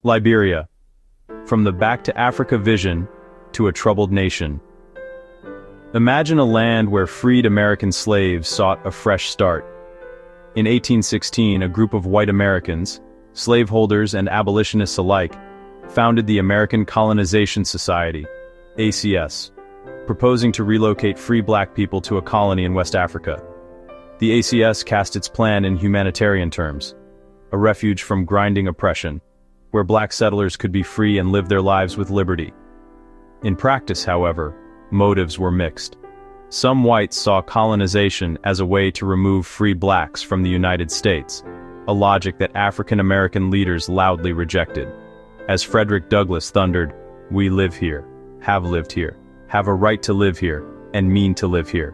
Liberia. From the Back to Africa vision to a troubled nation. Imagine a land where freed American slaves sought a fresh start. In 1816, a group of white Americans, slaveholders and abolitionists alike, founded the American Colonization Society, ACS, proposing to relocate free black people to a colony in West Africa. The ACS cast its plan in humanitarian terms, a refuge from grinding oppression, where black settlers could be free and live their lives with liberty. In practice, however, motives were mixed. Some whites saw colonization as a way to remove free blacks from the United States, a logic that African American leaders loudly rejected. As Frederick Douglass thundered, "We live here, have lived here, have a right to live here, and mean to live here."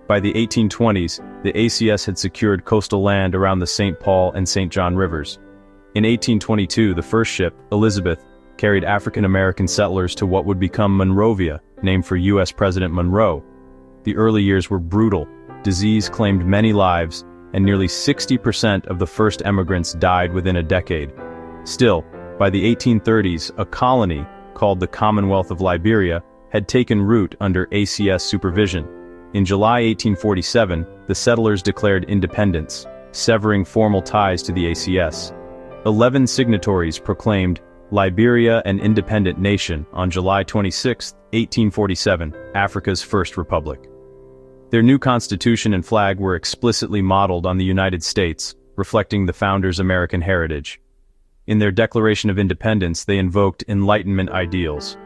By the 1820s, the ACS had secured coastal land around the St. Paul and St. John rivers. In 1822, the first ship, Elizabeth, carried African American settlers to what would become Monrovia, named for U.S. President Monroe. The early years were brutal. Disease claimed many lives, and nearly 60% of the first emigrants died within a decade. Still, by the 1830s, a colony, called the Commonwealth of Liberia, had taken root under ACS supervision. In July 1847, the settlers declared independence, severing formal ties to the ACS. 11 signatories proclaimed Liberia an independent nation on July 26, 1847, Africa's first republic. Their new constitution and flag were explicitly modeled on the United States, reflecting the founders' American heritage. In their Declaration of Independence, they invoked Enlightenment ideals.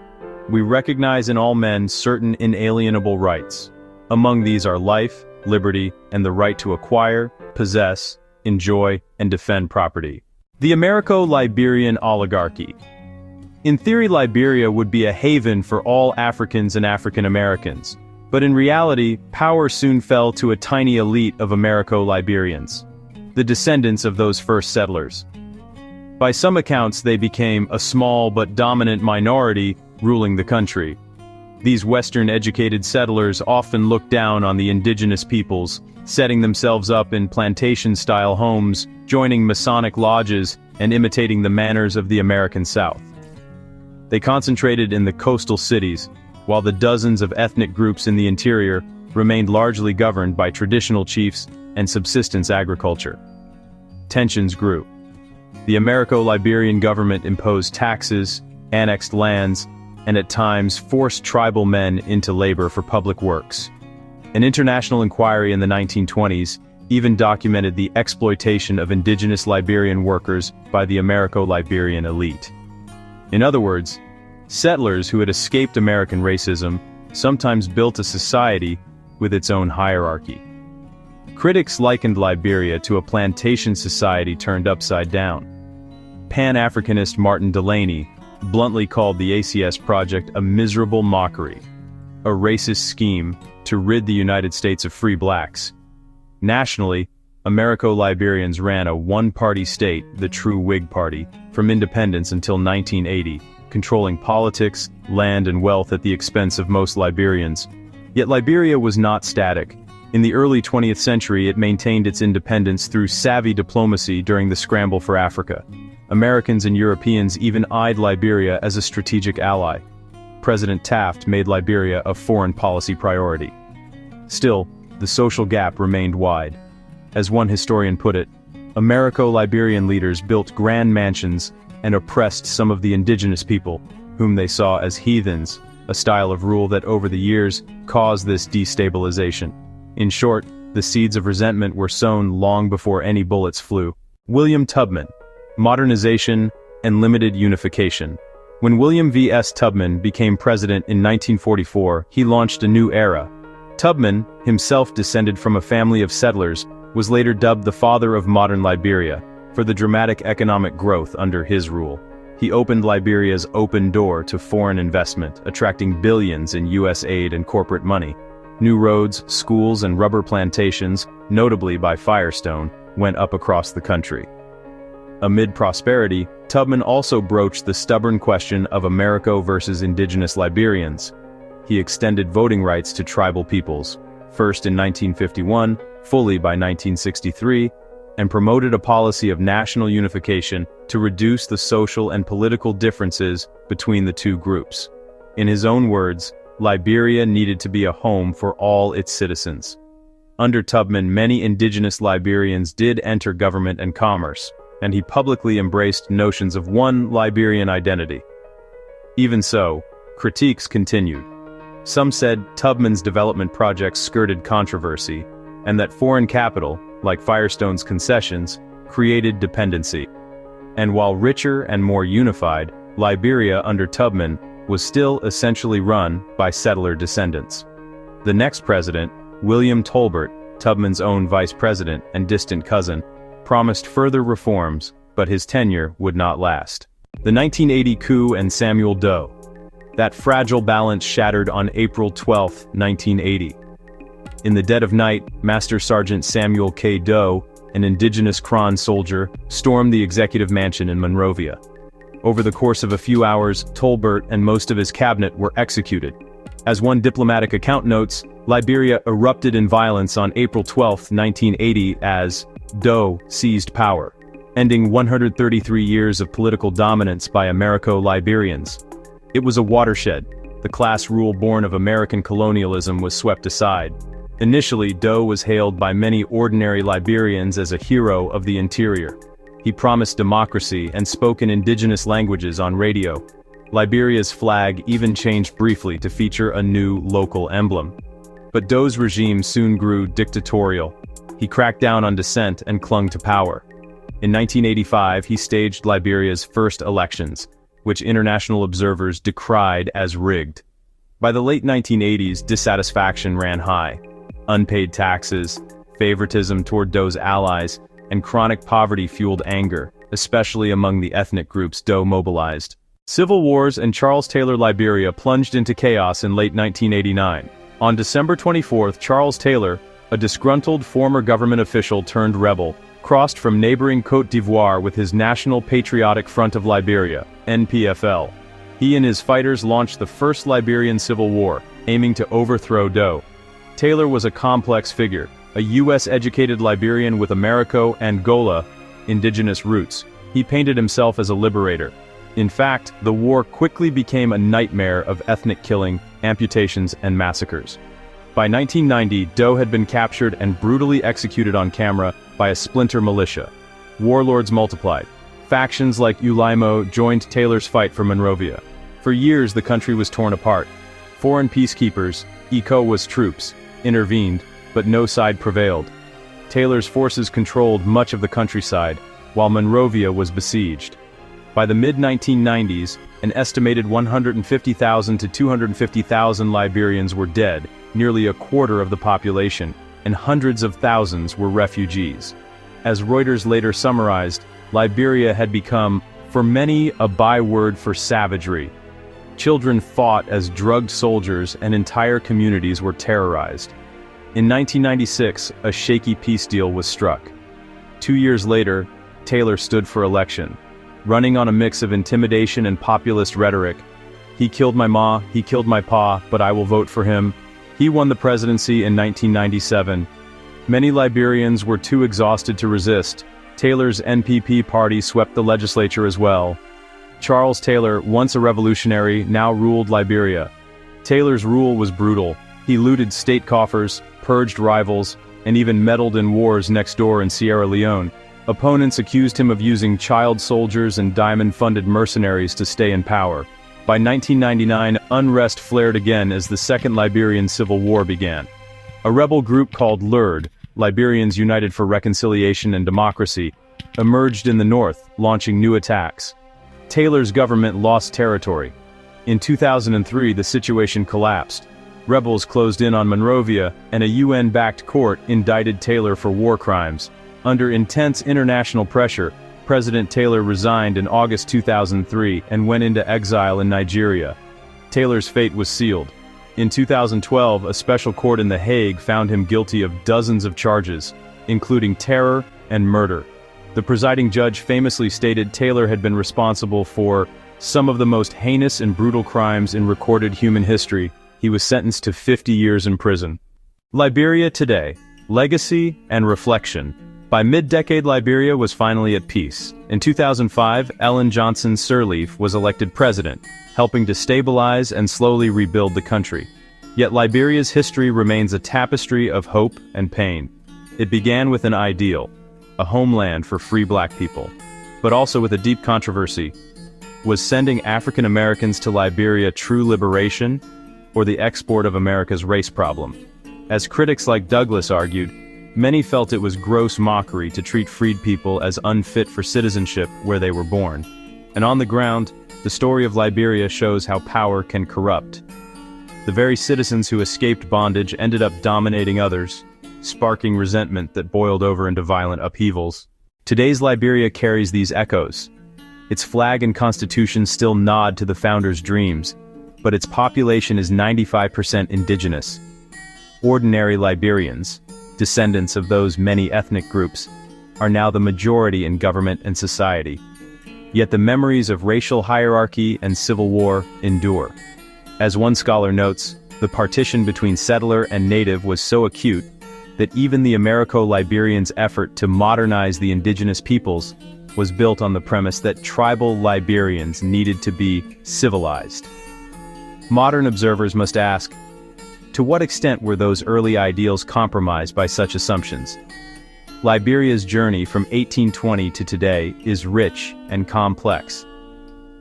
"We recognize in all men certain inalienable rights. Among these are life, liberty, and the right to acquire, possess, enjoy, and defend property." The Americo-Liberian oligarchy. In theory, Liberia would be a haven for all Africans and African Americans, but in reality, power soon fell to a tiny elite of Americo-Liberians, the descendants of those first settlers. By some accounts, they became a small but dominant minority ruling the country. These Western-educated settlers often looked down on the indigenous peoples, setting themselves up in plantation-style homes, joining Masonic lodges, and imitating the manners of the American South. They concentrated in the coastal cities, while the dozens of ethnic groups in the interior remained largely governed by traditional chiefs and subsistence agriculture. Tensions grew. The Americo-Liberian government imposed taxes, annexed lands, and at times forced tribal men into labor for public works. An international inquiry in the 1920s even documented the exploitation of indigenous Liberian workers by the Americo-Liberian elite. In other words, settlers who had escaped American racism sometimes built a society with its own hierarchy. Critics likened Liberia to a plantation society turned upside down. Pan-Africanist Martin Delany bluntly called the ACS project a miserable mockery, a racist scheme to rid the United States of free blacks. Nationally, Americo-Liberians ran a one-party state, the true Whig Party, from independence until 1980, controlling politics, land, and wealth at the expense of most Liberians. Yet Liberia was not static. In the early 20th century, it maintained its independence through savvy diplomacy during the scramble for Africa. Americans and Europeans even eyed Liberia as a strategic ally. President Taft made Liberia a foreign policy priority. Still, the social gap remained wide. As one historian put it, Americo-Liberian leaders built grand mansions and oppressed some of the indigenous people, whom they saw as heathens, a style of rule that over the years caused this destabilization. In short, the seeds of resentment were sown long before any bullets flew. William Tubman. Modernization and limited unification. When William V.S. Tubman became president in 1944, he launched a new era. Tubman, himself descended from a family of settlers, was later dubbed the father of modern Liberia, for the dramatic economic growth under his rule. He opened Liberia's open door to foreign investment, attracting billions in U.S. aid and corporate money. New roads, schools, and rubber plantations, notably by Firestone, went up across the country. Amid prosperity, Tubman also broached the stubborn question of Americo versus indigenous Liberians. He extended voting rights to tribal peoples, first in 1951, fully by 1963, and promoted a policy of national unification to reduce the social and political differences between the two groups. In his own words, Liberia needed to be a home for all its citizens. Under Tubman, many indigenous Liberians did enter government and commerce, and he publicly embraced notions of one Liberian identity. Even so, critiques continued. Some said Tubman's development projects skirted controversy, and that foreign capital, like Firestone's concessions, created dependency. And while richer and more unified, Liberia under Tubman was still essentially run by settler descendants. The next president, William Tubman, Tubman's own vice president and distant cousin, promised further reforms, but his tenure would not last. The 1980 coup and Samuel Doe. That fragile balance shattered on April 12, 1980. In the dead of night, Master Sergeant Samuel K. Doe, an indigenous Kron soldier, stormed the executive mansion in Monrovia. Over the course of a few hours, Tolbert and most of his cabinet were executed. As one diplomatic account notes, Liberia erupted in violence on April 12, 1980 as Doe seized power, ending 133 years of political dominance by Americo-Liberians. It was a watershed. The class rule born of American colonialism was swept aside. Initially, Doe was hailed by many ordinary Liberians as a hero of the interior. He promised democracy and spoke in indigenous languages on radio. Liberia's flag even changed briefly to feature a new local emblem. But Doe's regime soon grew dictatorial. He cracked down on dissent and clung to power. In 1985, he staged Liberia's first elections, which international observers decried as rigged. By the late 1980s, dissatisfaction ran high. Unpaid taxes, favoritism toward Doe's allies, and chronic poverty fueled anger, especially among the ethnic groups Doe mobilized. Civil wars and Charles Taylor Liberia plunged into chaos in late 1989. On December 24, Charles Taylor, a disgruntled former government official turned rebel, crossed from neighboring Côte d'Ivoire with his National Patriotic Front of Liberia, NPFL. He and his fighters launched the First Liberian Civil War, aiming to overthrow Doe. Taylor was a complex figure, a US-educated Liberian with Americo and Gola indigenous roots. He painted himself as a liberator. In fact, the war quickly became a nightmare of ethnic killing, amputations, and massacres. By 1990, Doe had been captured and brutally executed on camera by a splinter militia. Warlords multiplied. Factions like Ulimo joined Taylor's fight for Monrovia. For years, the country was torn apart. Foreign peacekeepers, ECOWAS troops, intervened, but no side prevailed. Taylor's forces controlled much of the countryside, while Monrovia was besieged. By the mid-1990s, an estimated 150,000 to 250,000 Liberians were dead, nearly a quarter of the population, and hundreds of thousands were refugees. As Reuters later summarized, Liberia had become, for many, a byword for savagery. Children fought as drugged soldiers and entire communities were terrorized. In 1996, a shaky peace deal was struck. 2 years later, Taylor stood for election. Running on a mix of intimidation and populist rhetoric, "He killed my ma, he killed my pa, but I will vote for him." He won the presidency in 1997. Many Liberians were too exhausted to resist. Taylor's NPP party swept the legislature as well. Charles Taylor, once a revolutionary, now ruled Liberia. Taylor's rule was brutal. He looted state coffers, purged rivals, and even meddled in wars next door in Sierra Leone. Opponents accused him of using child soldiers and diamond-funded mercenaries to stay in power. By 1999, unrest flared again as the Second Liberian Civil War began. A rebel group called LURD, Liberians United for Reconciliation and Democracy, emerged in the north, launching new attacks. Taylor's government lost territory. In 2003, the situation collapsed. Rebels closed in on Monrovia, and a UN-backed court indicted Taylor for war crimes. Under intense international pressure, President Taylor resigned in August 2003 and went into exile in Nigeria. Taylor's fate was sealed. In 2012, a special court in The Hague found him guilty of dozens of charges, including terror and murder. The presiding judge famously stated Taylor had been responsible for some of the most heinous and brutal crimes in recorded human history. He was sentenced to 50 years in prison. Liberia today: legacy and reflection. By mid-decade, Liberia was finally at peace. In 2005, Ellen Johnson Sirleaf was elected president, helping to stabilize and slowly rebuild the country. Yet Liberia's history remains a tapestry of hope and pain. It began with an ideal, a homeland for free black people, but also with a deep controversy. Was sending African Americans to Liberia true liberation, or the export of America's race problem? As critics like Douglas argued, many felt it was gross mockery to treat freed people as unfit for citizenship where they were born. And on the ground, the story of Liberia shows how power can corrupt. The very citizens who escaped bondage ended up dominating others, sparking resentment that boiled over into violent upheavals. Today's Liberia carries these echoes. Its flag and constitution still nod to the founders' dreams, but its population is 95% indigenous. Ordinary Liberians, descendants of those many ethnic groups, are now the majority in government and society. Yet the memories of racial hierarchy and civil war endure. As one scholar notes, the partition between settler and native was so acute that even the Americo-Liberians' effort to modernize the indigenous peoples was built on the premise that tribal Liberians needed to be civilized. Modern observers must ask, to what extent were those early ideals compromised by such assumptions? Liberia's journey from 1820 to today is rich and complex.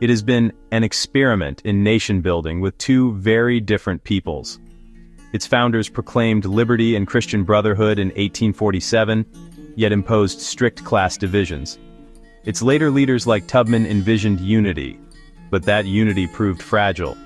It has been an experiment in nation-building with two very different peoples. Its founders proclaimed liberty and Christian brotherhood in 1847, yet imposed strict class divisions. Its later leaders like Tubman envisioned unity, but that unity proved fragile.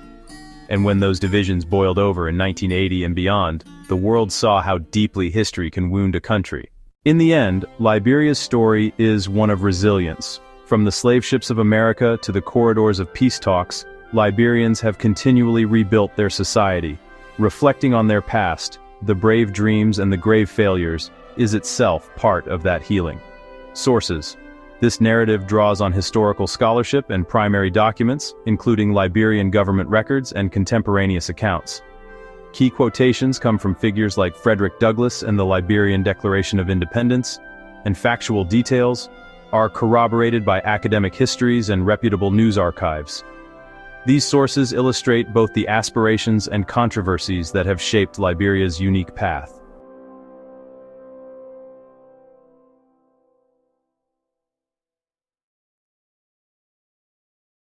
And when those divisions boiled over in 1980 and beyond, the world saw how deeply history can wound a country. In the end, Liberia's story is one of resilience. From the slave ships of America to the corridors of peace talks, Liberians have continually rebuilt their society. Reflecting on their past, the brave dreams and the grave failures, is itself part of that healing. Sources. This narrative draws on historical scholarship and primary documents, including Liberian government records and contemporaneous accounts. Key quotations come from figures like Frederick Douglass and the Liberian Declaration of Independence, and factual details are corroborated by academic histories and reputable news archives. These sources illustrate both the aspirations and controversies that have shaped Liberia's unique path.